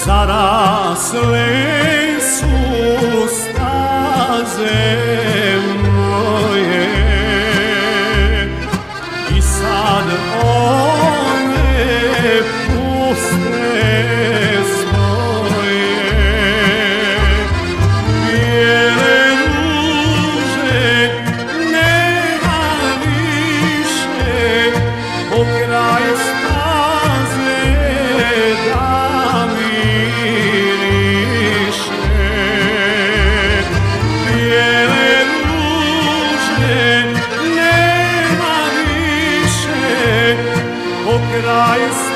zarasle su staze moje i sad one puste svoje bijele ruže nema više pokraj staze da miriše. Bijele ruže nema više pokraj staze